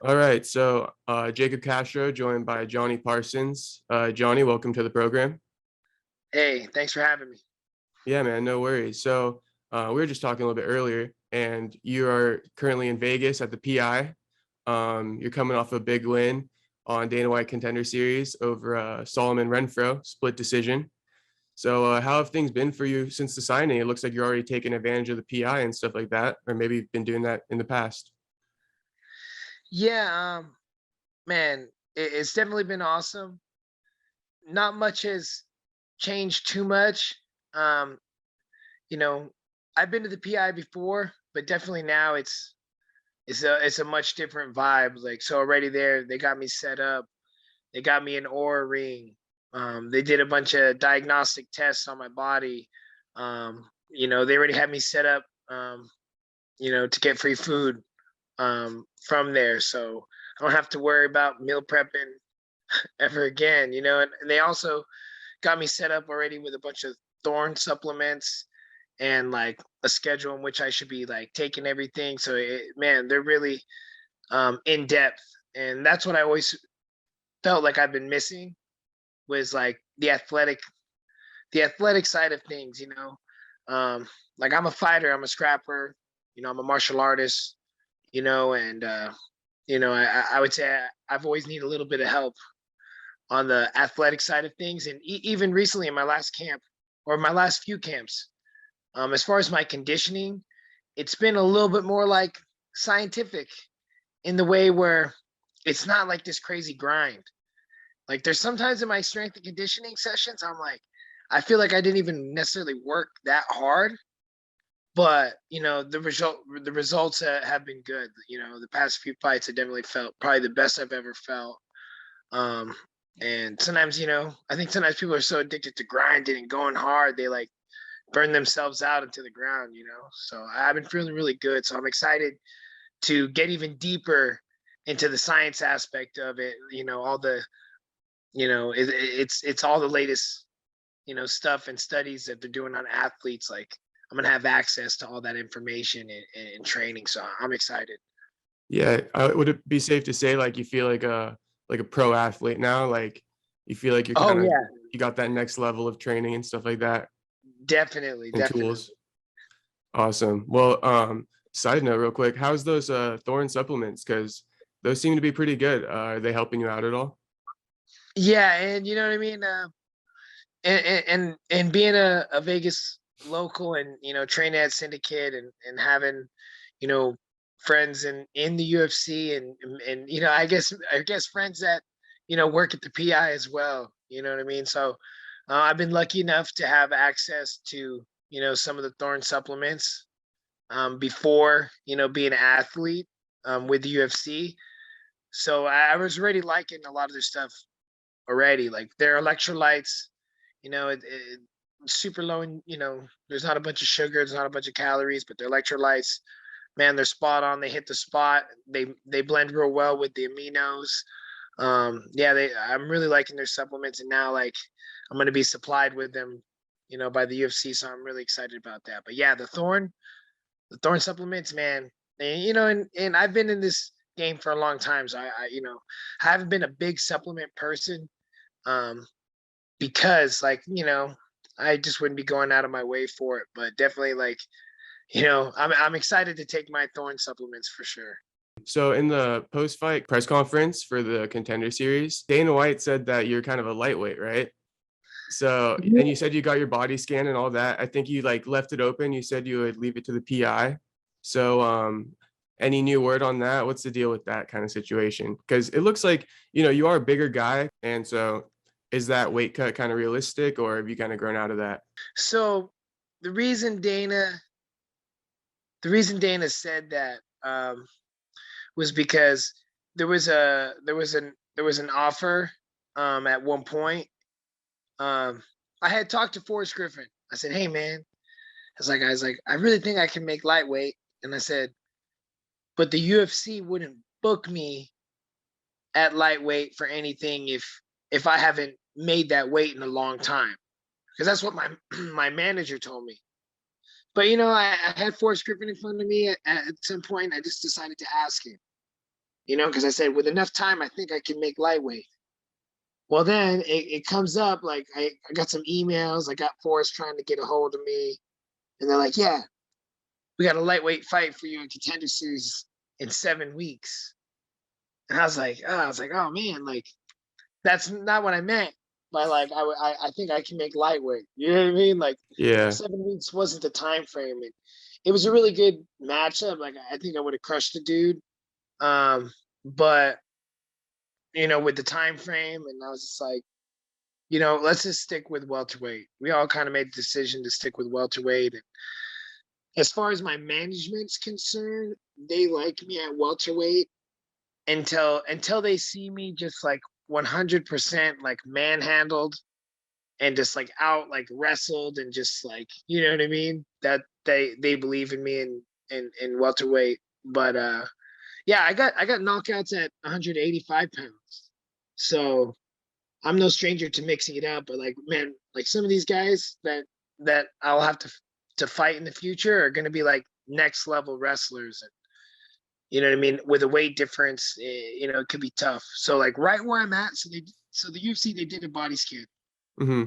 All right, so Jacob Castro joined by Jonny Parsons. Jonny, welcome to the program. Hey, thanks for having me. Yeah, man, no worries. So we were just talking a little bit earlier, and you are currently in Vegas at the PI. You're coming off a big win on Dana White Contender Series over Solomon Renfro, split decision. So how have things been for you since the signing? It looks like you're already taking advantage of the PI and stuff like that, or maybe you've been doing that in the past. Yeah, man, it's definitely been awesome. Not much has changed too much. Um, you know, I've been to the PI before, but definitely now it's a much different vibe. Like so already there, they got me set up. They got me an aura ring. They did a bunch of diagnostic tests on my body. They already had me set up. To get free food from there. So I don't have to worry about meal prepping ever again, and they also got me set up already with a bunch of Thorn supplements and like a schedule in which I should be like taking everything. So man, they're really in depth. And that's what I always felt like I've been missing was like the athletic side of things. Like I'm a fighter, I'm a scrapper, I'm a martial artist, and I would say I've always needed a little bit of help on the athletic side of things. And even recently in my last camp or my last few camps, as far as my conditioning, it's been a little bit more like scientific in the way where it's not like this crazy grind. Like there's sometimes in my strength and conditioning sessions, I'm like, I feel like I didn't even necessarily work that hard, but the results have been good. The past few fights I definitely felt probably the best I've ever felt. um and sometimes I think sometimes people are so addicted to grinding and going hard they like burn themselves out into the ground. So I've been feeling really good, so I'm excited to get even deeper into the science aspect of it. All the it's all the latest stuff and studies that they're doing on athletes. Like I'm gonna have access to all that information and training, so I'm excited. Yeah, would it be safe to say like you feel like a pro athlete now? Like you feel like you're Oh kind of yeah, you got that next level of training and stuff like that definitely, and definitely. tools. Awesome. Well, side note real quick, how's those Thorn supplements? Because those seem to be pretty good. Are they helping you out at all? Yeah, and you know what I mean. And being a Vegas local and training at Syndicate and having you know friends in the UFC and I guess friends that work at the PI as well. You know what I mean? So I've been lucky enough to have access to some of the Thorn supplements before being an athlete with the UFC. So I was already liking a lot of their stuff already. Like their electrolytes, it super low in, there's not a bunch of sugar, there's not a bunch of calories, but their electrolytes, man, they're spot on. They hit the spot. They blend real well with the aminos. Yeah, I'm really liking their supplements, and now like I'm gonna be supplied with them, by the UFC. So I'm really excited about that. But yeah, the Thorn supplements, man. And I've been in this game for a long time, so I haven't been a big supplement person. Um, because like I just wouldn't be going out of my way for it, but definitely like I'm excited to take my Thorn supplements for sure. So in the post-fight press conference for the Contender Series, Dana White said that you're kind of a lightweight, right? So, and you said you got your body scan and all that. I think you like left it open. You said you would leave it to the PI. So, any new word on that? What's the deal with that kind of situation? Because it looks like, you are a bigger guy. And so is that weight cut kind of realistic or have you kind of grown out of that? So the reason Dana the reason Dana said that was because there was an offer at one point. I had talked to Forrest Griffin. I said, "Hey man," I was like, I really think I can make lightweight. And I said, but the UFC wouldn't book me at lightweight for anything if I haven't made that weight in a long time. Because that's what my my manager told me. But I had Forrest Griffin in front of me at some point. I just decided to ask him. because I said with enough time, I think I can make lightweight. Well, then it comes up like I got some emails. I got Forrest trying to get a hold of me, and they're like, "Yeah, we got a lightweight fight for you in Contender Series in 7 weeks." And I was like, oh man, like that's not what I meant. But like I think I can make lightweight. You know what I mean? Like Yeah. 7 weeks wasn't the time frame, and it was a really good matchup. Like I think I would have crushed the dude. But with the time frame, and I was just like, let's just stick with welterweight. We all kind of made the decision to stick with welterweight. And as far as my management's concerned, they like me at welterweight until they see me just like 100% like manhandled and just like out like wrestled and just like what I mean, that they believe in me in welterweight. But yeah, I got knockouts at 185 pounds, so I'm no stranger to mixing it up. But like, man, like some of these guys that I'll have to fight in the future are going to be like next level wrestlers. And you know what I mean? With a weight difference, it could be tough. So like right where I'm at, so the UFC, they did a body scan. Mm-hmm.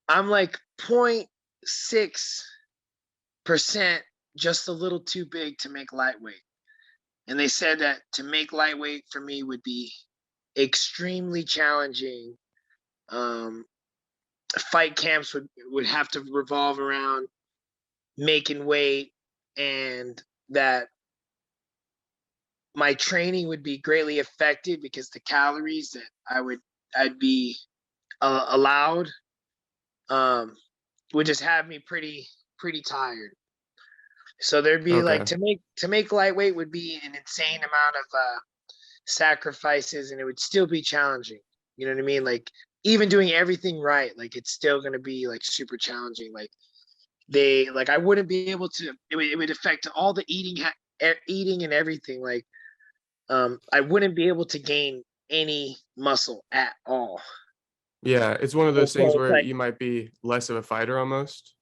I'm like 0.6%, just a little too big to make lightweight. And they said that to make lightweight for me would be extremely challenging. Fight camps would have to revolve around making weight, and that my training would be greatly affected because the calories that I'd be allowed would just have me pretty tired. So there'd be like Okay. to make lightweight would be an insane amount of sacrifices, and it would still be challenging. You know what I mean? Like even doing everything right, like it's still gonna be like super challenging. Like I wouldn't be able to. It would affect all the eating and everything. Like I wouldn't be able to gain any muscle at all. Yeah, it's one of those So things it's where like, you might be less of a fighter almost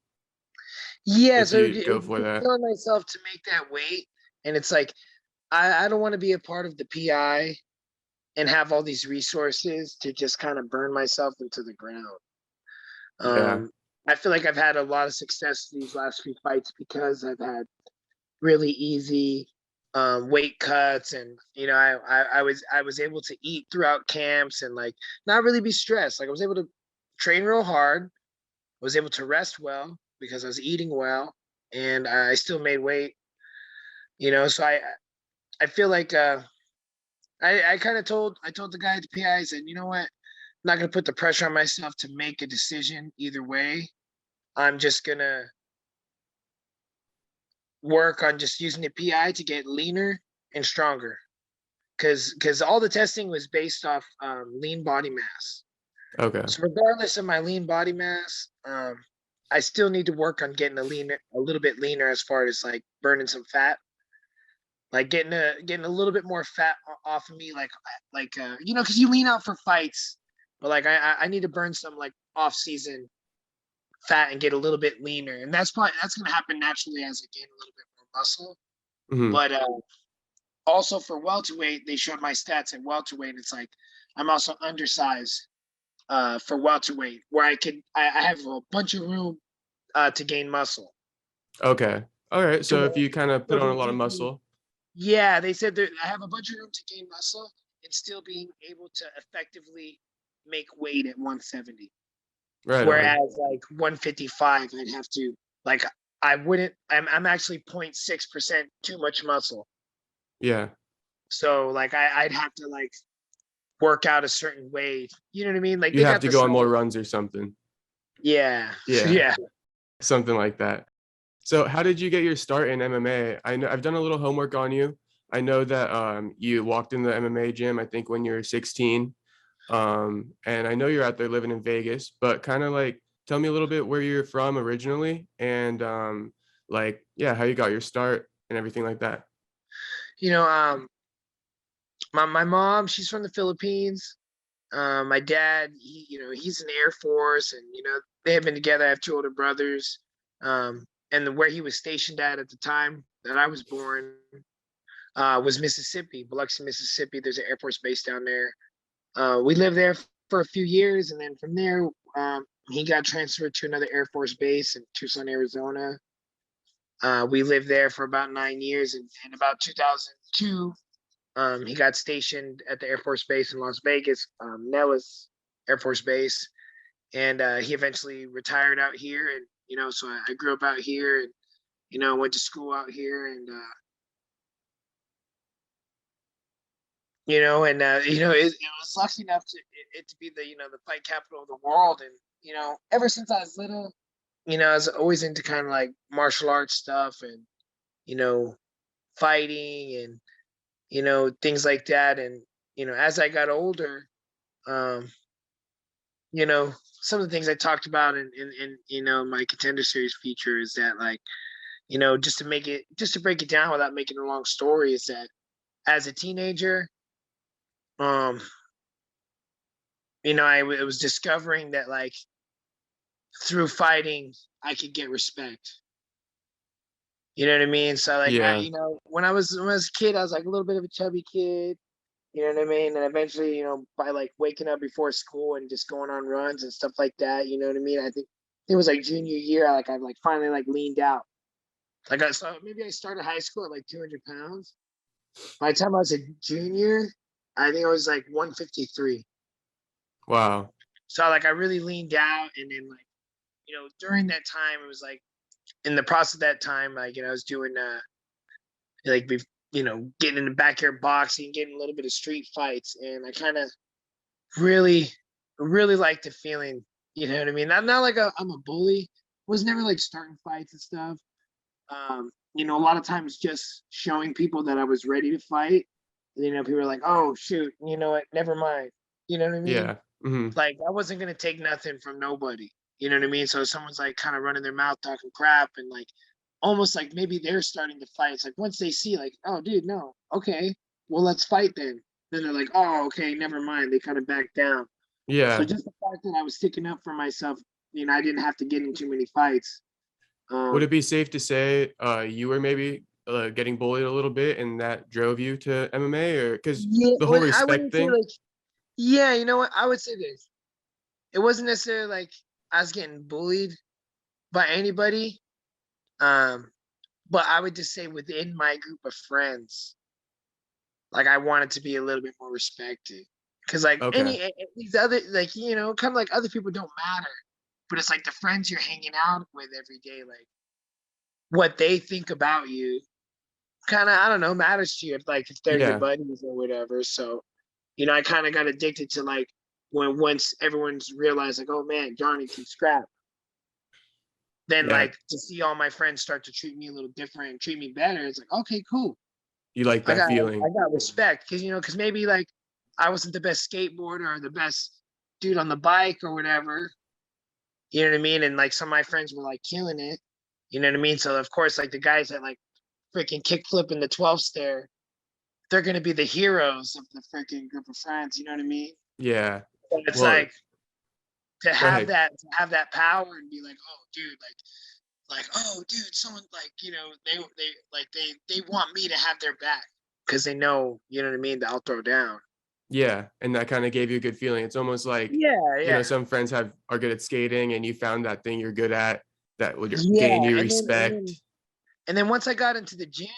yeah, if so you go for it's that. telling myself to make that weight, and it's like I don't want to be a part of the PI and have all these resources to just kind of burn myself into the ground. Yeah. Um, I feel like I've had a lot of success these last few fights because I've had really easy weight cuts, and I was able to eat throughout camps and like not really be stressed. Like I was able to train real hard, was able to rest well because I was eating well, and I still made weight. So I feel like I kind of told the guy at the PI, I said, you know what, I'm not gonna put the pressure on myself to make a decision either way. I'm just gonna work on just using the PI to get leaner and stronger. Because all the testing was based off lean body mass. Okay. So regardless of my lean body mass, I still need to work on getting a little bit leaner as far as like burning some fat, like getting a little bit more fat off of me, because you lean out for fights, but like I need to burn some like off season fat and get a little bit leaner, and that's gonna happen naturally as I gain a little bit more muscle. Hmm. But also for welterweight, they showed my stats at welterweight. It's like I'm also undersized for welterweight, where I have a bunch of room to gain muscle. Okay. All right. To So if where, you kind of so put on they a lot of gave me, muscle. yeah, they said that I have a bunch of room to gain muscle and still being able to effectively make weight at 170. Right on. Whereas like 155, I'd have to like I wouldn't. I'm actually 0.6% too much muscle. Yeah. So like I'd have to like work out a certain way. You know what I mean? Like You they have got to the go on more science. runs or something. Yeah. Yeah. Yeah. Something like that. So how did you get your start in MMA? I know I've done a little homework on you. I know that you walked in the MMA gym, I think when you were 16. And I know you're out there living in Vegas, but kind of like tell me a little bit where you're from originally and like yeah, how you got your start and everything like that. You know, my mom, she's from the Philippines. My dad, he's in the Air Force, and they have been together. I have two older brothers. And where he was stationed at the time that I was born, was Mississippi, Biloxi, Mississippi. There's an Air Force base down there. We lived there for a few years, and then from there, he got transferred to another Air Force base in Tucson, Arizona. We lived there for about 9 years, and in about 2002, he got stationed at the Air Force Base in Las Vegas, Nellis Air Force Base, and he eventually retired out here. And so I grew up out here, and went to school out here, and it was lucky enough to be the fight capital of the world. And ever since I was little, I was always into kind of like martial arts stuff, and fighting, and things like that. And as I got older, some of the things I talked about in my Contender series feature is that, like, just to break it down without making a long story, is that as a teenager, I was discovering that, like, through fighting I could get respect. You know what I mean? So, like, Yeah. when I was a kid, I was like a little bit of a chubby kid. You know what I mean? And eventually, by like waking up before school and just going on runs and stuff like that, you know what I mean? I think it was like junior year, I like finally like leaned out. Like, so maybe I started high school at like 200 pounds. By the time I was a junior, I think I was like 153. Wow. So, like, I really leaned out, and then, like, during that time, it was like in the process of that time, like, I was doing like, getting in the backyard boxing, getting a little bit of street fights, and I kind of really, really liked the feeling. You know what I mean? Not like I'm a bully. Was never like starting fights and stuff. A lot of times just showing people that I was ready to fight. And, people were like, "Oh shoot, you know what? Never mind." You know what I mean? Yeah. Hmm. Like, I wasn't gonna take nothing from nobody. You know what I mean? So if someone's like kind of running their mouth talking crap, and like almost like maybe they're starting to fight. It's like once they see, like, "Oh dude, no, okay, well, let's fight then." Then they're like, "Oh, okay, never mind." They kind of back down. So Yeah. just the fact that I was sticking up for myself, I didn't have to get in too many fights. Would it Um, be safe to say you were maybe getting bullied a little bit and that drove you to MMA, or because yeah, the whole well, I respect wouldn't say thing? like, yeah, you know what? I would say this. It wasn't necessarily like I was getting bullied by anybody. Um, but I would just say within my group of friends, like, I wanted to be a little bit more respected. Cause like Okay. these other, like, kind of like other people don't matter, but it's like the friends you're hanging out with every day, like what they think about you, kind of, I don't know, matters to you, if they're your Yeah. buddies or whatever. So, I kind of got addicted to, like, once everyone's realized, like, oh man, Johnny can scrap. Then, Yeah. like, to see all my friends start to treat me a little different and treat me better, it's like, okay, cool. You like I that got I feeling. got respect, because maybe, like, I wasn't the best skateboarder or the best dude on the bike or whatever. You know what I mean? And like some of my friends were like killing it. You know what I mean? So of course, like, the guys that like freaking kickflip in the 12 stair, they're gonna be the heroes of the freaking group of friends. You know what I mean? Yeah. But it's Well, like to go have ahead. that power and be like, oh dude, oh dude, someone, like, they want me to have their back because they know, you know what I mean, that I'll throw down. Yeah, and that kinda gave you a good feeling. It's almost like, Yeah, yeah. some friends are good at skating and you found that thing you're good at that would gain Yeah, you and then and then respect. and then once I got into the gym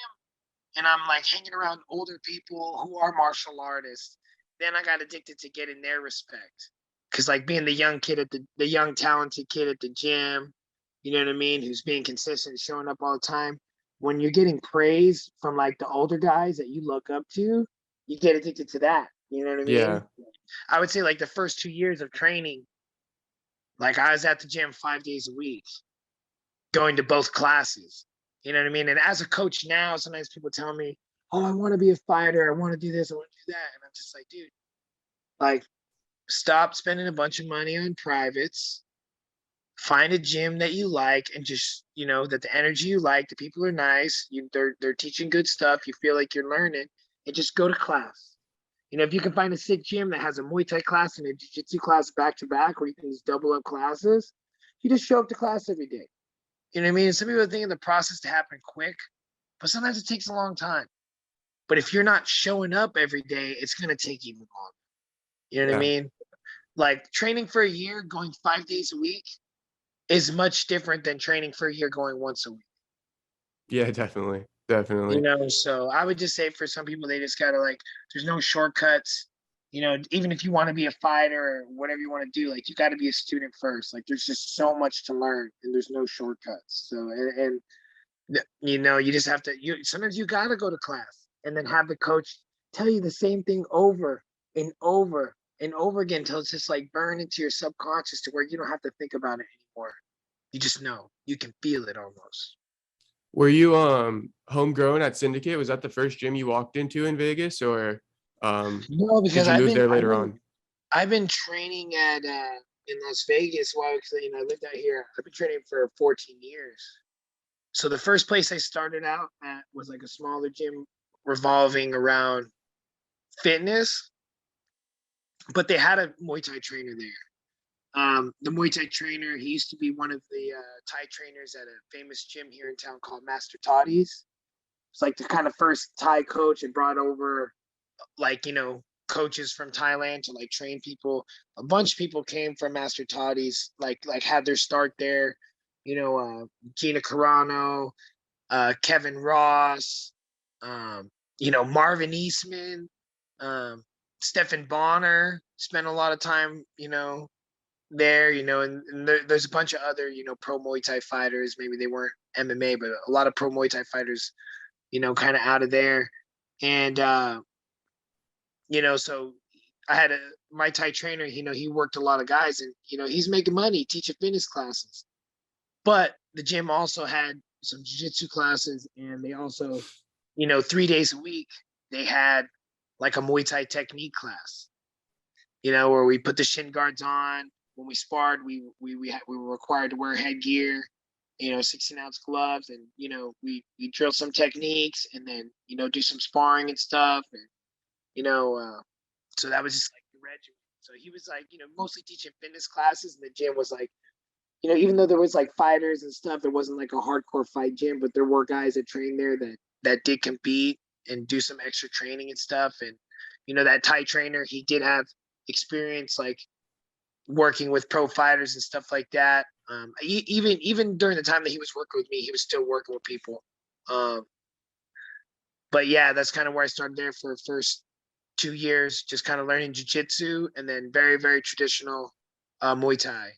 and I'm like hanging around older people who are martial artists, then I got addicted to getting their respect. Cause like being the young kid at the young talented kid at the gym, you know what I mean, who's being consistent, showing up all the time. When you're getting praise from like the older guys that you look up to, you get addicted to that. You know what I mean? Yeah. I would say like the first 2 years of training, like I was at the gym 5 days a week, going to both classes. You know what I mean? And as a coach now, sometimes people tell me, "Oh, I want to be a fighter. I want to do this. I want to do that." And I'm just like, dude, like, stop spending a bunch of money on privates. Find a gym that you like, and just, that the energy you like, the people are nice, they're teaching good stuff, you feel like you're learning, and just go to class. If you can find a sick gym that has a Muay Thai class and a Jiu-Jitsu class back to back, where you can just double up classes, you just show up to class every day. You know what I mean? Some people think the process to happen quick, but sometimes it takes a long time. But if you're not showing up every day, it's going to take even longer. You know what I Yeah. mean? Like training for a year, going 5 days a week is much different than training for a year going once a week. Yeah, definitely. Definitely. So I would just say for some people, they just gotta like, there's no shortcuts. Even if you want to be a fighter or whatever you want to do, like you got to be a student first. Like there's just so much to learn, and there's no shortcuts. So you just have to. Sometimes you got to go to class and then have the coach tell you the same thing over and over and over again until it's just like burned into your subconscious to where you don't have to think about it anymore. You just know. You can feel it almost. Were you homegrown at Syndicate? Was that the first gym you walked into in Vegas, or No, did because you I've move been there I've later been on? I've been training at in Las Vegas while I lived out here. I've been training for 14 years. So the first place I started out at was like a smaller gym revolving around fitness, but they had a Muay Thai trainer there. The Muay Thai trainer, he used to be one of the Thai trainers at a famous gym here in town called Master Toddy's. It's like the kind of first Thai coach and brought over like, coaches from Thailand to like train people. A bunch of people came from Master Toddy's, like had their start there. Gina Carano, Kevin Ross, Marvin Eastman, Stephen Bonner spent a lot of time, there, and there's a bunch of other, pro Muay Thai fighters. Maybe they weren't MMA, but a lot of pro Muay Thai fighters, kind of out of there. And, so I had my Thai trainer, he worked a lot of guys and, he's making money teaching fitness classes. But the gym also had some jiu-jitsu classes, and they also, 3 days a week, they had like a Muay Thai technique class, where we put the shin guards on. When we sparred, we were required to wear headgear, 16-ounce gloves, and, we drill some techniques and then, do some sparring and stuff. And, so that was just like the regimen. So he was like, mostly teaching fitness classes, and the gym was like, even though there was like fighters and stuff, it wasn't like a hardcore fight gym, but there were guys that trained there that did compete and do some extra training and stuff. And, that Thai trainer, he did have experience like working with pro fighters and stuff like that. Even during the time that he was working with me, he was still working with people. But yeah, that's kind of where I started there for the first 2 years, just kind of learning jiu-jitsu and then very, very traditional Muay Thai.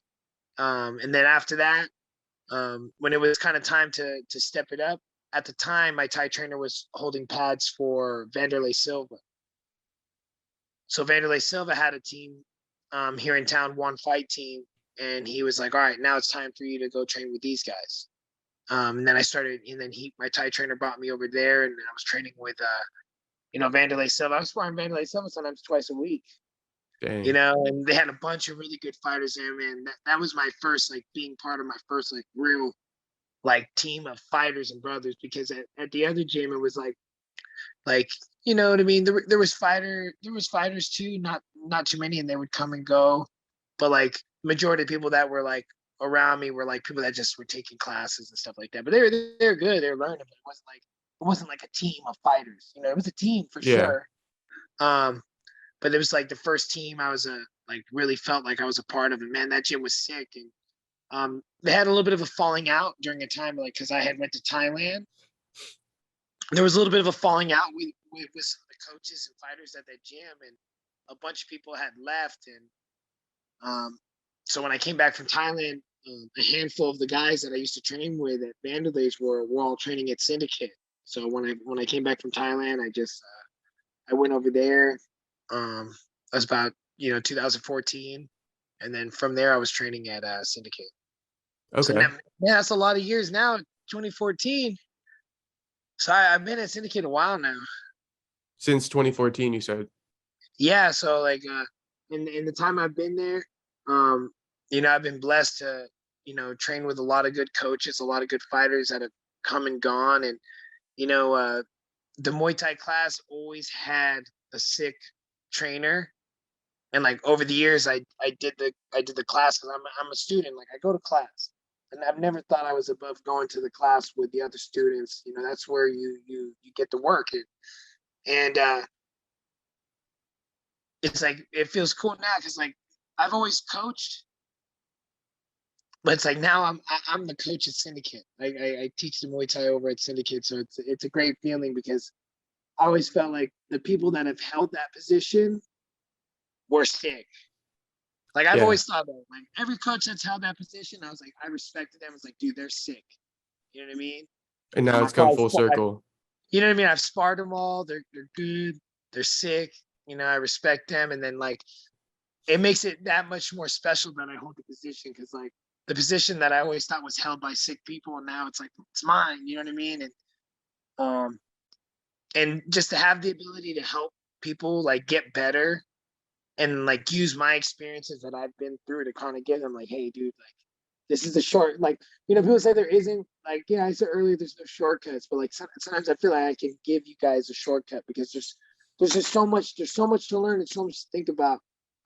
And then after that, when it was kind of time to step it up, at the time, my Thai trainer was holding pads for Vanderlei Silva. So Vanderlei Silva had a team here in town, one fight team, and he was like, all right, now it's time for you to go train with these guys. And then I started, and then my Thai trainer brought me over there, and I was training with, Vanderlei Silva. I was sparring Vanderlei Silva sometimes twice a week. Dang. And they had a bunch of really good fighters there, man. That was my first, like, being part of my first, like, real, like, team of fighters and brothers, because at the other gym, it was like, you know what I mean? There was fighters too, not too many, and they would come and go. But, like, majority of people that were, like, around me were, like, people that just were taking classes and stuff like that. But they're good. They were learning, but it wasn't like a team of fighters. It was a team for Yeah. sure. But it was like the first team I was like really felt like I was a part of it. Man, that gym was sick. And they had a little bit of a falling out during a time, like, because I had went to Thailand. There was a little bit of a falling out with some of the coaches and fighters at that gym, and a bunch of people had left. And so when I came back from Thailand, a handful of the guys that I used to train with at Vanderlei's were all training at Syndicate. So when I came back from Thailand, I went over there. That was about 2014, and then from there I was training at Syndicate. So Okay. now, yeah, that's a lot of years now. 2014. So I've been at Syndicate a while now. Since 2014, you said. Yeah, so like in the time I've been there, I've been blessed to train with a lot of good coaches, a lot of good fighters that have come and gone. And the Muay Thai class always had a sick trainer. And like over the years, I did the class because I'm a student. Like I go to class, and I've never thought I was above going to the class with the other students. That's where you get the work. And it's like, it feels cool now because like I've always coached, but it's like now I'm the coach at Syndicate. I teach the Muay Thai over at Syndicate, so it's a great feeling because I always felt like the people that have held that position were sick. Like I've Yeah. always thought that, like every coach that's held that position, I was like, I respected them. I was like, dude, they're sick. You know what I mean? And now it's come full circle. You know what I mean? I've sparred them all. They're good. They're sick. You know, I respect them. And then like, it makes it that much more special that I hold the position because like the position that I always thought was held by sick people, and now it's like it's mine. You know what I mean? And just to have the ability to help people like get better and like use my experiences that I've been through to kind of give them like, hey, dude, like this is the short, like, you know, people say there isn't, like, yeah, I said earlier, there's no shortcuts, but like sometimes I feel like I can give you guys a shortcut because there's just so much, there's so much to learn and so much to think about.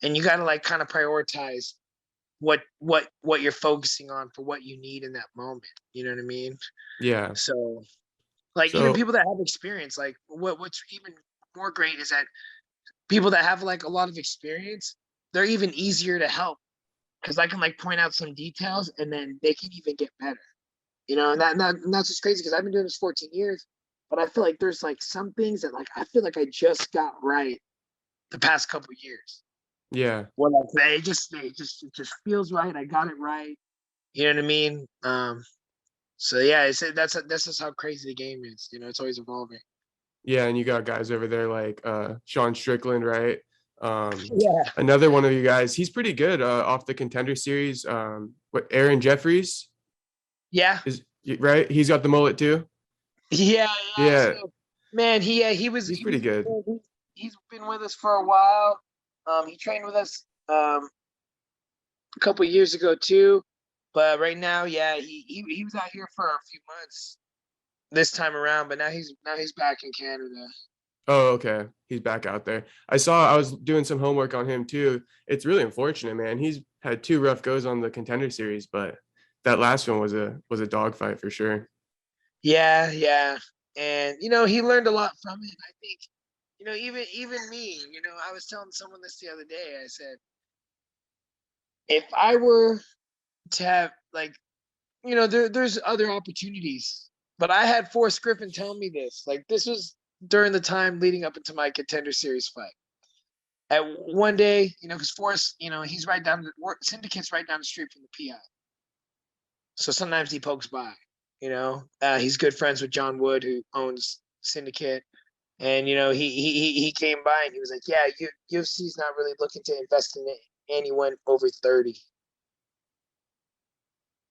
And you got to like kind of prioritize what you're focusing on for what you need in that moment. You know what I mean? Yeah. So like even people that have experience, like what's even more great is that people that have like a lot of experience, they're even easier to help because I can like point out some details and then they can even get better. You know, and that's just crazy because I've been doing this 14 years, but I feel like there's like some things that like I feel like I just got right the past couple of years. Yeah. Well, like it just feels right. I got it right. You know what I mean? So yeah, that's just how crazy the game is. You know, it's always evolving. Yeah, and you got guys over there like Sean Strickland, right? Yeah. Another one of you guys, he's pretty good off the Contender series. What, Aaron Jeffries Yeah. is right? He's got the mullet too. Yeah. Yeah, So, man, he was he's pretty good. he's been with us for a while. He trained with us a couple of years ago too, but right now, yeah, he was out here for a few months this time around, but now he's back in Canada. Oh, okay. He's back out there. I was doing some homework on him too. It's really unfortunate, man. He's had 2 rough goes on the Contender series, but that last one was a dogfight for sure. Yeah, yeah, and you know he learned a lot from it. I think, you know, even me, you know, I was telling someone this the other day. I said, if I were to have like, you know, there's other opportunities, but I had Forrest Griffin tell me this. Like this was during the time leading up into my Contender series fight. At one day, you know, because Forrest, you know, he's right down the Syndicate's right down the street from the PI. So sometimes he pokes by, you know. He's good friends with John Wood, who owns Syndicate. And, you know, he came by and he was like, yeah, UFC's not really looking to invest in anyone over 30.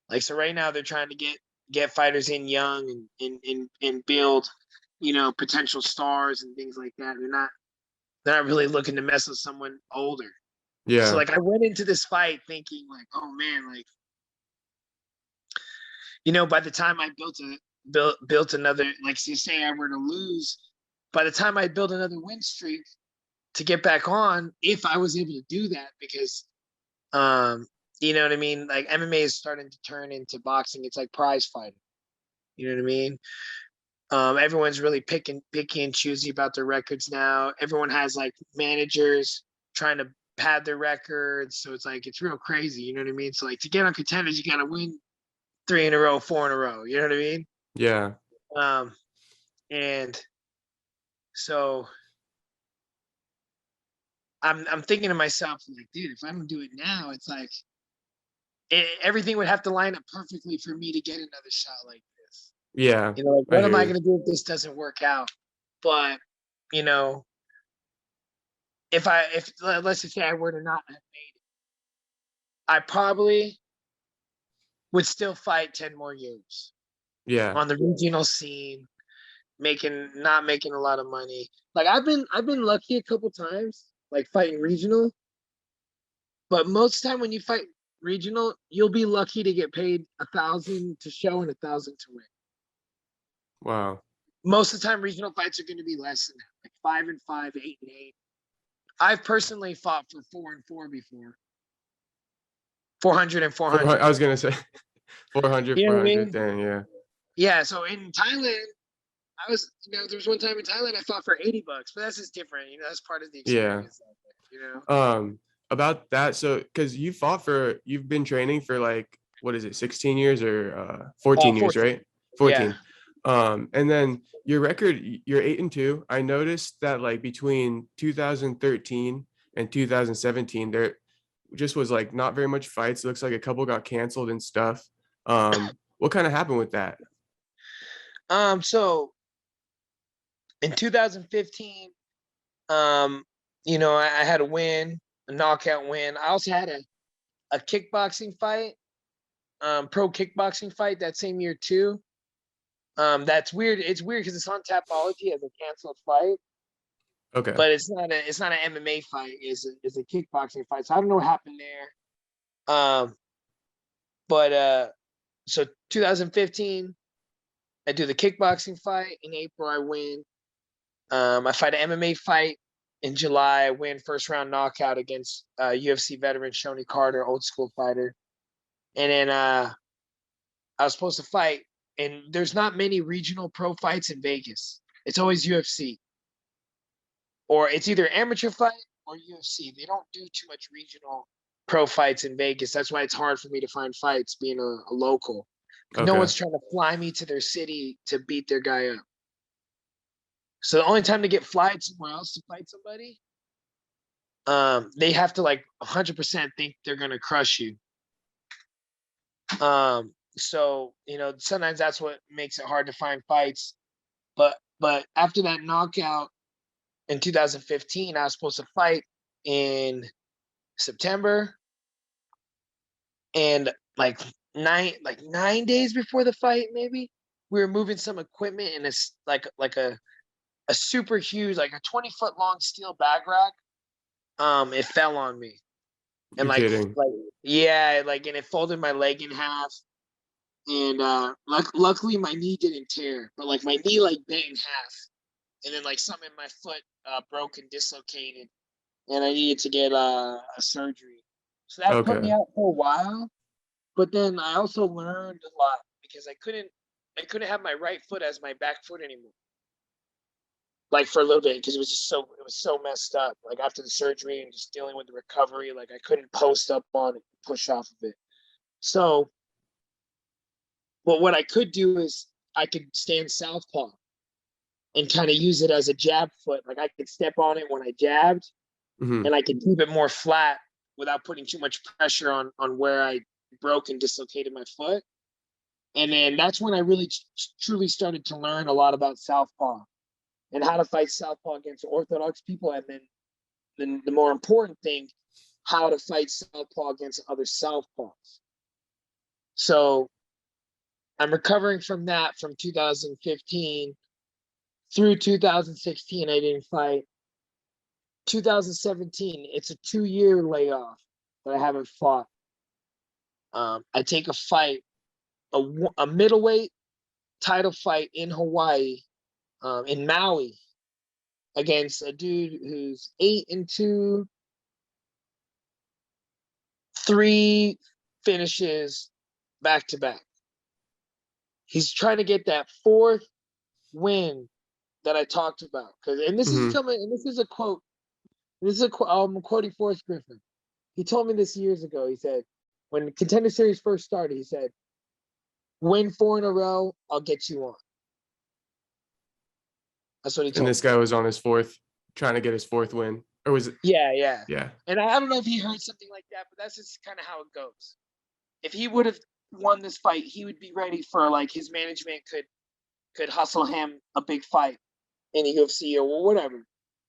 Like, so right now they're trying to get fighters in young and build, you know, potential stars and things like that. They're not really looking to mess with someone older. So Yeah. like I went into this fight thinking like, oh man, like, you know, by the time I built another, like say I were to lose, by the time I build another win streak to get back on, if I was able to do that, because you know what I mean? Like MMA is starting to turn into boxing. It's like prize fighting. You know what I mean? Everyone's really picky and choosy about their records now. Everyone has like managers trying to pad their records. So it's like it's real crazy. You know what I mean? So like to get on Contenders, you gotta win 3 in a row, 4 in a row. You know what I mean? Yeah. And so I'm thinking to myself, like, dude, if I don't do it now, it's like everything would have to line up perfectly for me to get another shot like this. Yeah. You know, like, I what am hear I you. going to do if this doesn't work out? But, you know, if let's just say I were to not have made it, I probably would still fight 10 more years Yeah. on the regional scene, not making a lot of money. Like I've been lucky a couple times, like fighting regional, but most of the time when you fight regional, you'll be lucky to get paid 1,000 to show and 1,000 to win. Wow. Most of the time, regional fights are going to be less than that, like 5 and 5, 8 and 8. I've personally fought for 4 and 4 before, 400 and 400, 400. I was gonna say 400, You know what I 400. mean? Dang, yeah. Yeah. So in Thailand, I was, there was one time in Thailand I fought for $80, but that's just different. That's part of the Yeah. experience. About that, so because you've been training for like, what is it, 16 years or 14 years, 14. right? Yeah. 14. And then your record, you're 8-2. I noticed that like between 2013 and 2017, there just was like not very much fights. It looks like a couple got canceled and stuff. What kind of happened with that? So in 2015, I had a win, a knockout win. I also had a kickboxing fight, pro kickboxing fight that same year too. That's weird. It's weird because it's on Tapology as a canceled fight, Okay. but it's not an MMA fight. It's a kickboxing fight. So I don't know what happened there. But so 2015, I do the kickboxing fight. In April, I win. I fight an MMA fight in July. I win first round knockout against UFC veteran Shoney Carter, old school fighter. And then I was supposed to fight, and there's not many regional pro fights in Vegas. It's always UFC, or it's either amateur fight or UFC. They don't do too much regional pro fights in Vegas. That's why it's hard for me to find fights being a local. No Okay. one's trying to fly me to their city to beat their guy up. So the only time to get flied somewhere else to fight somebody, they have to like 100% think they're gonna crush you. So sometimes that's what makes it hard to find fights. But after that knockout in 2015, I was supposed to fight in September, and like 9 days before the fight, maybe we were moving some equipment in a super huge, like a 20-foot long steel bag rack. It fell on me, and You're kidding. yeah, and it folded my leg in half. And luckily my knee didn't tear, but like my knee like bent in half, and then like something in my foot broke and dislocated, and I needed to get a surgery. So that put me Okay. out for a while. But then I also learned a lot because I couldn't have my right foot as my back foot anymore. Like for a little bit, because it was so messed up. Like after the surgery and just dealing with the recovery, like I couldn't post up on it, push off of it. So, but what I could do is I could stand southpaw and kind of use it as a jab foot. Like I could step on it when I jabbed, Hmm. and I could keep it more flat without putting too much pressure on where I broke and dislocated my foot. And then that's when I really truly started to learn a lot about southpaw and how to fight southpaw against orthodox people, and then the more important thing, how to fight southpaw against other southpaws. So I'm recovering from that from 2015 through 2016. I didn't fight. 2017, it's a 2-year layoff that I haven't fought. I take a fight, a middleweight title fight in Hawaii, in Maui, against a dude who's 8-2, 3 finishes back to back. He's trying to get that 4th win that I talked about. And this is Hmm. coming, and this is a quote. I'm quoting Forrest Griffin. He told me this years ago. He said, when the Contender Series first started, he said, "Win 4 in a row, I'll get you on." That's what he And told this me. guy was on his fourth, trying to get his fourth win, or was it? Yeah, yeah. Yeah. And I don't know if he heard something like that, but that's just kind of how it goes. If he would have won this fight, he would be ready for, like, his management could hustle him a big fight in the UFC or whatever.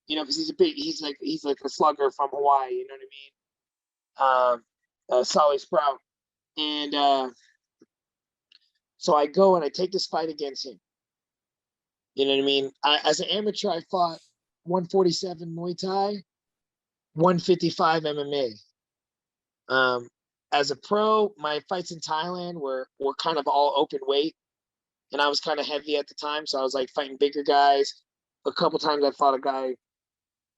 Because he's like a slugger from Hawaii. You know what I mean? Solid Sprout. And so I go and I take this fight against him. You know what I mean? As an amateur, I fought 147 Muay Thai, 155 MMA. As a pro, my fights in Thailand were kind of all open weight, and I was kind of heavy at the time, so I was like fighting bigger guys. A couple times I fought a guy,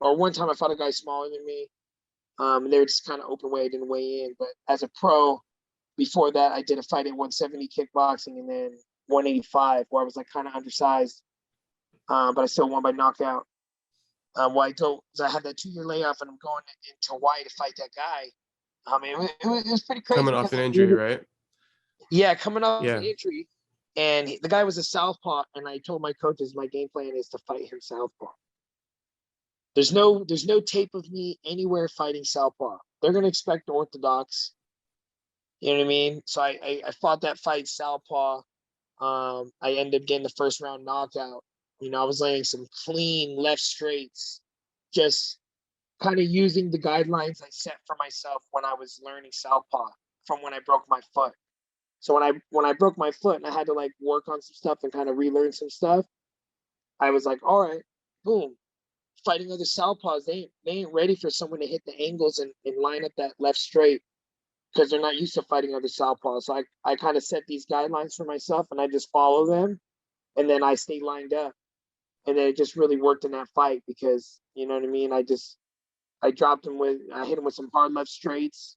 or one time I fought a guy smaller than me. And they were just kind of open weight, didn't weigh in. But as a pro, before that, I did a fight at 170 kickboxing, and then 185, where I was like kind of undersized. but I still won by knockout. I had that 2-year layoff, and I'm going into Hawaii to fight that guy. It was pretty crazy Coming off because an injury, right? yeah, coming off an Yeah. injury, and the guy was a southpaw, and I told my coaches my game plan is to fight him southpaw. There's no tape of me anywhere fighting southpaw. They're gonna expect orthodox. You know what I mean? So I fought that fight southpaw. I ended up getting the first round knockout. I was laying some clean left straights, just kind of using the guidelines I set for myself when I was learning southpaw from when I broke my foot. So when I broke my foot and I had to like work on some stuff and kind of relearn some stuff, I was like, all right, boom. Fighting other southpaws, they ain't ready for someone to hit the angles and line up that left straight because they're not used to fighting other southpaws. So I kind of set these guidelines for myself and I just follow them, and then I stay lined up. And then it just really worked in that fight because, you know what I mean? I hit him with some hard left straights,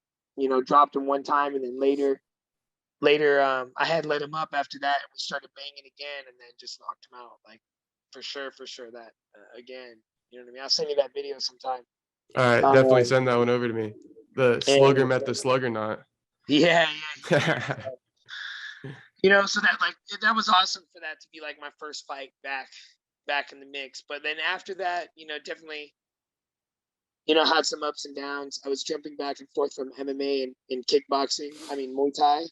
dropped him one time, and then later, I had let him up after that, and we started banging again, and then just knocked him out. Like, for sure that again. You know what I mean? I'll send you that video sometime. All right, definitely send that one over to me. The slugger And met the Slugernot. yeah. So that was awesome for that to be like my first fight back in the mix. But then after that, definitely, had some ups and downs. I was jumping back and forth from MMA and kickboxing. Muay Thai.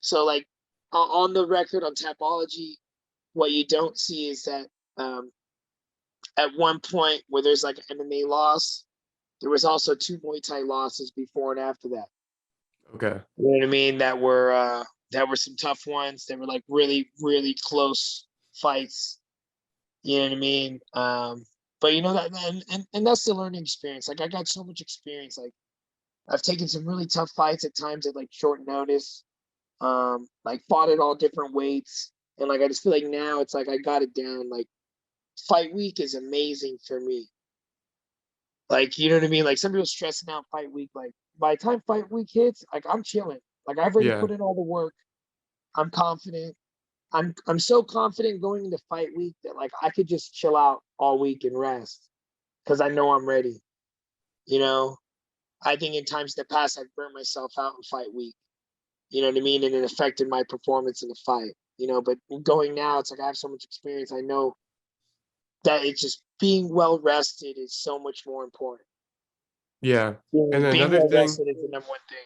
So like on the record on Tapology, what you don't see is that at one point where there's like an MMA loss, there was also 2 Muay Thai losses before and after that. Okay. You know what I mean? That were some tough ones. They were like really, really close fights. You know what I mean? But that and that's the learning experience. Like I got so much experience. Like I've taken some really tough fights at times at like short notice. Like fought at all different weights. And like I just feel like now it's like I got it down. Like fight week is amazing for me. Like, you know what I mean? Like some people stressing out fight week. Like by the time fight week hits, like I'm chilling. Like I've already Yeah. put in all the work. I'm confident. I'm so confident going into fight week that like I could just chill out all week and rest because I know I'm ready. I think in times in the past I've burnt myself out in fight week. You know what I mean? And it affected my performance in the fight. But going now, it's like I have so much experience. I know that it's just being well rested is so much more important. Yeah. And Being another well thing, rested is the number one thing.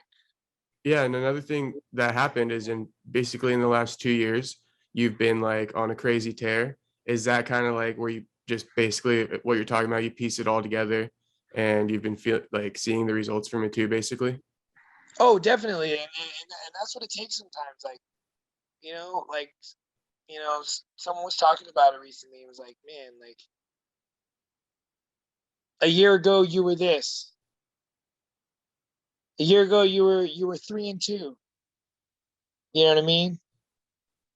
yeah, and another thing that happened is basically in the last 2 years, you've been like on a crazy tear. Is that kind of like where you just basically what you're talking about, you piece it all together and you've been seeing the results from it too, basically? Oh, definitely. And that's what it takes sometimes. Someone was talking about it recently. It was like, man, like a year ago you were this. A year ago you were 3-2. You know what I mean?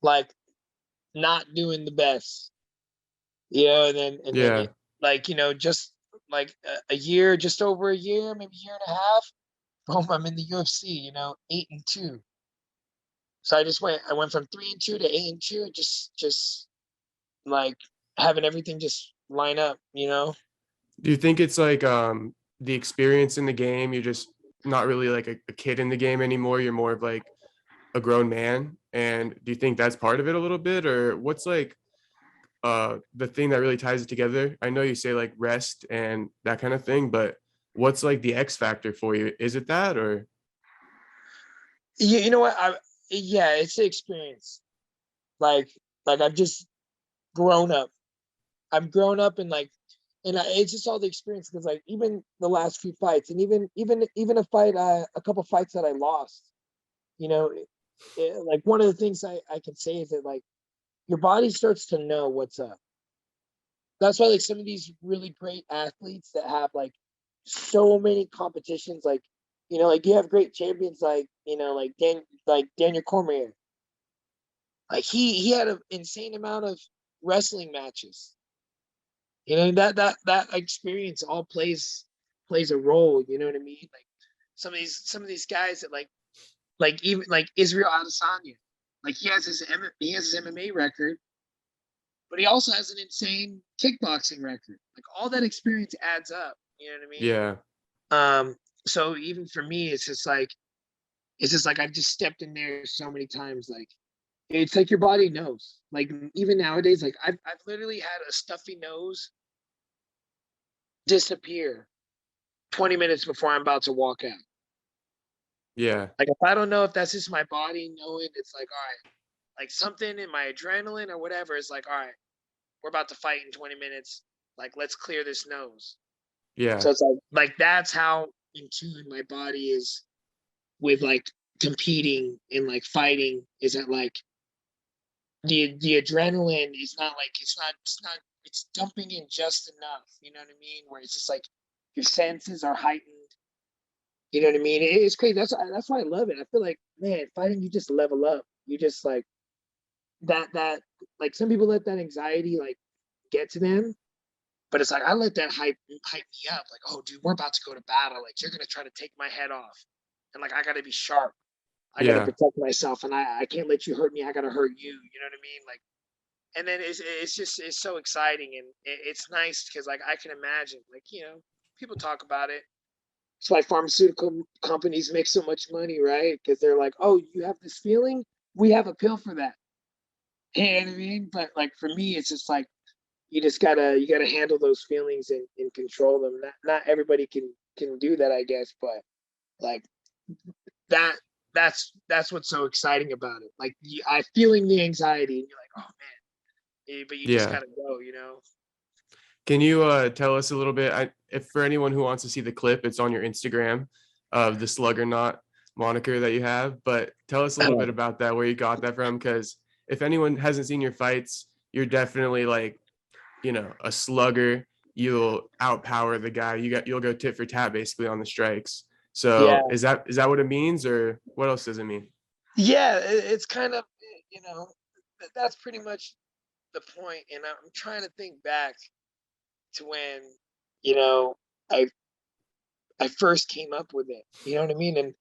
Like not doing the best. And then Yeah. just like a year, just over a year, maybe a year and a half. Boom, I'm in the UFC. 8-2. So I went from 3-2 to 8-2, just like having everything just line up. Do you think it's like the experience in the game, you're just not really like a kid in the game anymore, you're more of like a grown man? And do you think that's part of it a little bit, or what's like the thing that really ties it together? I know you say like rest and that kind of thing, but what's like the X factor for you? Is it that, or? You know what? Yeah, it's the experience. Like I've just grown up. I've grown up it's just all the experience because like even the last few fights and even a fight, a couple fights that I lost, like one of the things I can say is that like your body starts to know what's up. That's why like some of these really great athletes that have like so many competitions, like like you have great champions like like Daniel Cormier. Like he had an insane amount of wrestling matches. That experience all plays a role. You know what I mean? Like some of these guys that like even like Israel Adesanya, like he has his MMA record, but he also has an insane kickboxing record. Like all that experience adds up. You know what I mean? Yeah. So even for me, it's just like I've just stepped in there so many times. Like it's like your body knows. Like even nowadays, like I've literally had a stuffy nose disappear 20 minutes before I'm about to walk out. Yeah. Like if I don't know if that's just my body knowing, it's like, all right, like something in my adrenaline or whatever is like, all right, we're about to fight in 20 minutes. Like let's clear this nose. Yeah. So it's like that's how in tune my body is with like competing and like fighting, is that like the adrenaline is not like it's dumping in just enough, you know what I mean? Where it's just like your senses are heightened. You know what I mean? It's crazy. That's why I love it. I feel like, man, fighting, you just level up. You just like that like some people let that anxiety like get to them, but it's like I let that hype me up. Like, oh, dude, we're about to go to battle. Like, you're gonna try to take my head off, and like I gotta be sharp. I gotta Yeah. protect myself, and I can't let you hurt me. I gotta hurt you. You know what I mean? Like, and then it's so exciting, and it's nice because like I can imagine, like, you know, people talk about it. It's why pharmaceutical companies make so much money, right? Because they're like, oh, you have this feeling, we have a pill for that. You know what I mean? But like for me, it's just like you gotta handle those feelings and control them. Not everybody can do that, I guess, but like that that's what's so exciting about it. Like I feeling the anxiety, and you're like, oh man, but you just Yeah. gotta go, you know. Can you tell us a little bit? If for anyone who wants to see the clip, it's on your Instagram of the Slugernot moniker that you have. But tell us a little bit about that, where you got that from, because if anyone hasn't seen your fights, you're definitely like, you know, a slugger. You'll outpower the guy. You'll go tit for tat basically on the strikes. Yeah, So is that what it means, or what else does it mean? yeah, it's kind of, you know, that's pretty much the point. And I'm trying to think back to when, you know, I I first came up with it. You know what I mean? And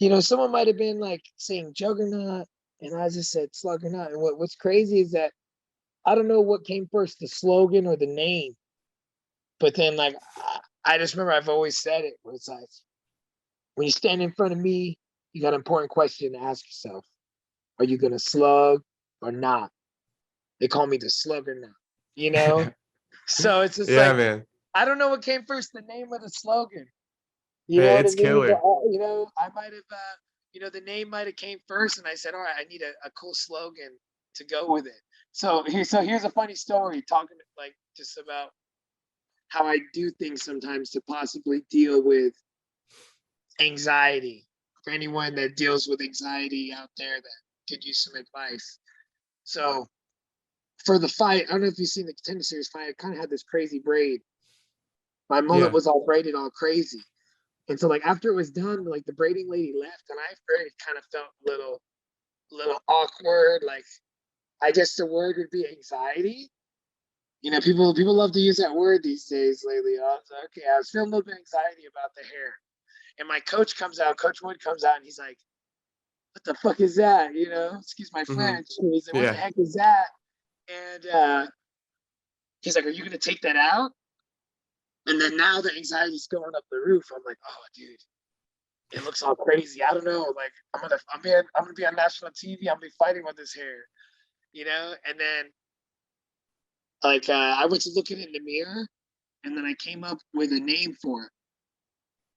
you know, someone might have been like saying Juggernaut, and I just said Sluggernaut. And what's crazy is that I don't know what came first, the slogan or the name. But then, like, I just remember I've always said it, where it's like, when you stand in front of me, you got an important question to ask yourself: are you gonna slug or not? They call me the Sluggernaut, you know. So it's just Yeah, like man. I don't know what came first, the name or the slogan. You know Hey, what I it's mean? But killer. you know, I might have, you know, the name might have came first, and I said, all right, I need a cool slogan to go with it. So here's a funny story, talking like just about how I do things sometimes to possibly deal with anxiety. For anyone that deals with anxiety out there that could use some advice. So for the fight, I don't know if you've seen the Contender Series fight. I kind of had this crazy braid. My mullet Yeah. was all braided, all crazy. And so like after it was done, like the braiding lady left, and I very kind of felt a little awkward. Like I guess the word would be anxiety. You know, people love to use that word these days lately. I was like, okay, I was feeling a little bit of anxiety about the hair. And my coach comes out, Coach Wood comes out, and he's like, what the fuck is that? You know, excuse my Hmm. French. And he's like, what the Yeah. heck is that? And he's like, are you gonna take that out? And then now the anxiety's going up the roof. I'm like, oh dude, it looks all crazy. I don't know. Like I'm gonna be on national TV. I'm gonna be fighting with this hair, you know. And then like I went to look at it in the mirror, and then I came up with a name for it.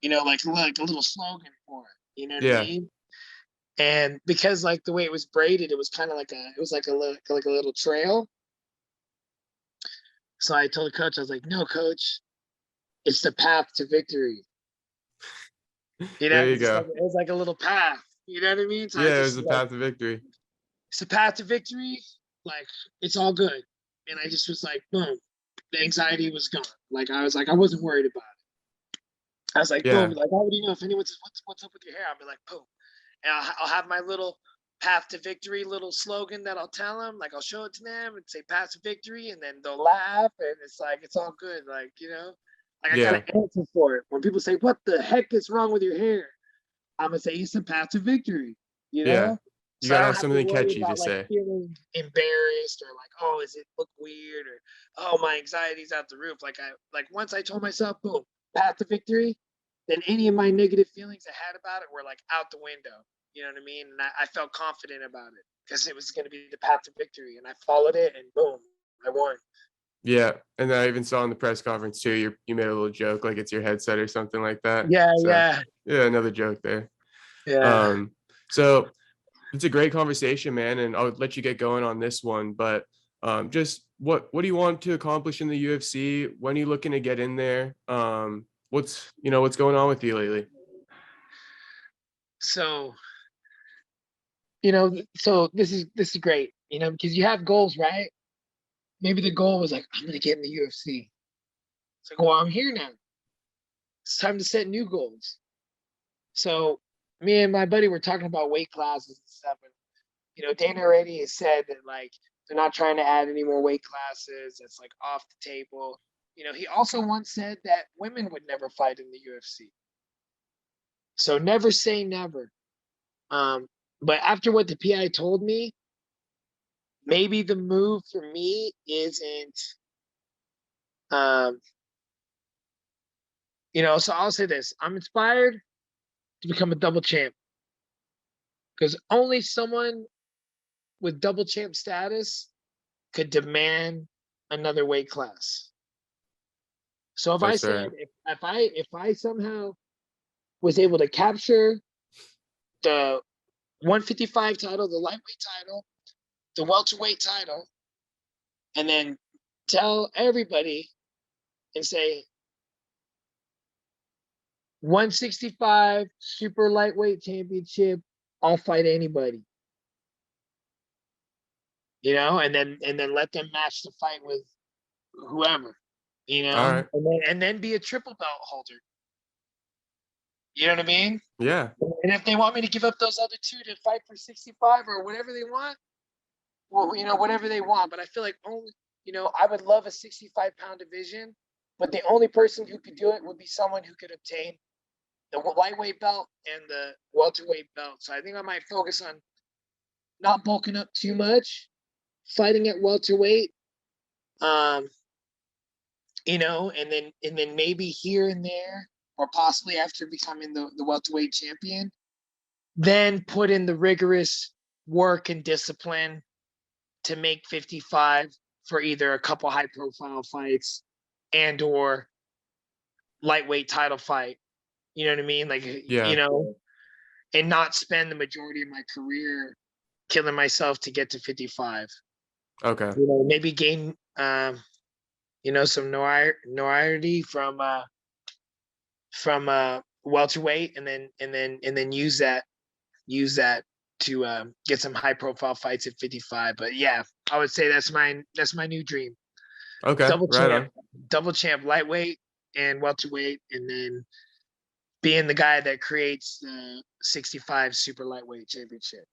You know, like a little slogan for it. You know what I Yeah. mean? And because like the way it was braided, it was kind of like a little trail. So I told the coach, I was like, no, coach, it's the path to victory. You know, There you because go. it was like a little path. You know what I mean? So I Yeah, it was just the like path to victory. it's the path to victory. Like it's all good. And I just was like, boom, the anxiety was gone. Like I was like, I wasn't worried about it. I was like, boom, Yeah. like how would you know if anyone says what's up with your hair? I'll be like, boom, and I'll have my little path to victory little slogan that I'll tell them. Like I'll show it to them and say path to victory, and then they'll laugh, and it's like it's all good. Like you know, like I got Yeah. an answer for it. When people say, "What the heck is wrong with your hair?" I'm gonna say it's the path to victory. You Yeah. know. You So I gotta don't have have to something worry catchy to about like say. feeling embarrassed or like, oh, is it look weird or oh, my anxiety's out the roof. Like once I told myself, boom, path to victory, then any of my negative feelings I had about it were like out the window. You know what I mean? And I felt confident about it because it was going to be the path to victory, and I followed it, and boom, I won. Yeah, and I even saw in the press conference too, you made a little joke like it's your headset or something like that. Yeah, So yeah, yeah, another joke there. yeah. Um, so it's a great conversation, man, and I'll let you get going on this one. But just what do you want to accomplish in the UFC? When are you looking to get in there? What's going on with you lately? So so this is great, because you have goals, right? Maybe the goal was like, I'm gonna get in the UFC. It's like, well, I'm here now. It's time to set new goals. So me and my buddy were talking about weight classes and stuff, and Dana already has said that like they're not trying to add any more weight classes. It's like off the table. He also once said that women would never fight in the UFC. So never say never. But after what the PI told me, maybe the move for me isn't um so I'll say this. I'm inspired to become a double champ because only someone with double champ status could demand another weight class. So if I That's said right. if I somehow was able to capture the 155 title, the lightweight title, the welterweight title, and then tell everybody and say 165 super lightweight championship, I'll fight anybody. And then let them match the fight with whoever, All right. and then be a triple belt holder. You know what I mean? Yeah. And if they want me to give up those other two to fight for 65 or whatever they want, well, whatever they want. But I feel like I would love a 65-pound division, but the only person who could do it would be someone who could obtain the lightweight belt and the welterweight belt. So I think I might focus on not bulking up too much, fighting at welterweight, um, and then maybe here and there, or possibly after becoming the welterweight champion, then put in the rigorous work and discipline to make 55 for either a couple high profile fights and or lightweight title fight. You know what I mean? Like, Yeah. and not spend the majority of my career killing myself to get to 55. Okay. Maybe gain some notoriety from welterweight, and then use that to get some high profile fights at 55. But yeah, I would say that's my new dream. Okay. Double Right champ, on. double champ, lightweight and welterweight, and then being the guy that creates the 65 super lightweight championship.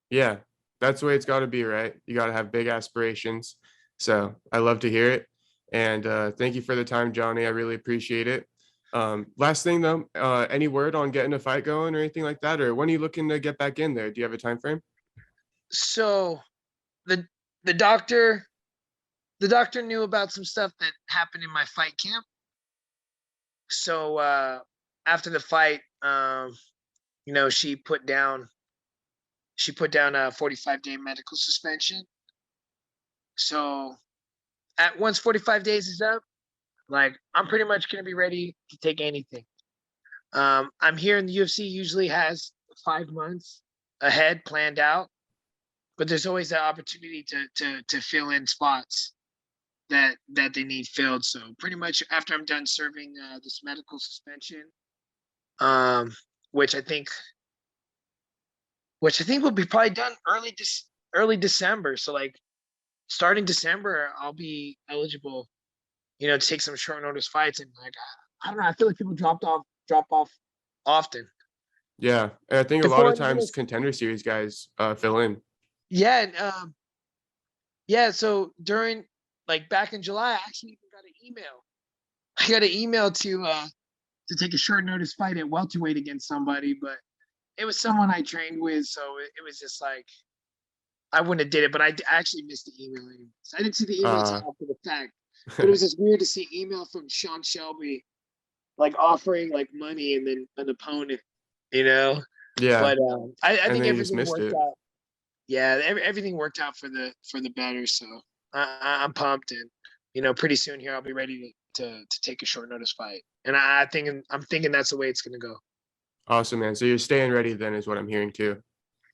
Yeah. That's the way it's got to be, right? You got to have big aspirations. So I love to hear it. And thank you for the time, Johnny. I really appreciate it. Last thing though, any word on getting a fight going or anything like that? Or when are you looking to get back in there? Do you have a time frame? So the the doctor the doctor knew about some stuff that happened in my fight camp. So after the fight, she put down a 45-day medical suspension. So at once 45 days is up, like I'm pretty much gonna be ready to take anything. I'm here in the UFC usually has 5 months ahead planned out, but there's always that opportunity to fill in spots that they need filled. So pretty much after I'm done serving this medical suspension, um, which I think will be probably done early December. So like starting December, I'll be eligible, to take some short notice fights. And like I don't know, I feel like people drop off often. Yeah. And I think a lot of Before even times contender series guys fill in. yeah, and yeah. So during like back in July, I actually even got an email. I got an email to take a short notice fight at welterweight against somebody, but it was someone I trained with, so it was just like I wouldn't have did it, but I actually missed the email. So I didn't see the email until after the fact. But it was just weird to see email from Sean Shelby, like offering like money and then an opponent, you know. Yeah. But I And think then you just everything missed worked it. out. Yeah, everything worked out for the better. So I'm pumped, and you know, pretty soon here I'll be ready to take a short notice fight. And I'm thinking that's the way it's gonna go. Awesome, man. So you're staying ready then, is what I'm hearing too.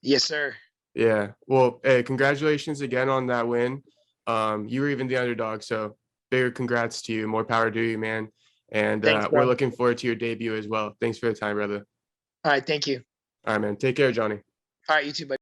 Yes, sir. Yeah. Well, hey, congratulations again on that win. You were even the underdog, so bigger congrats to you. More power to you, man. And Thanks, we're bro. looking forward to your debut as well. Thanks for the time, brother. All right, thank you. All right, man. Take care, Johnny. All right, you too, buddy.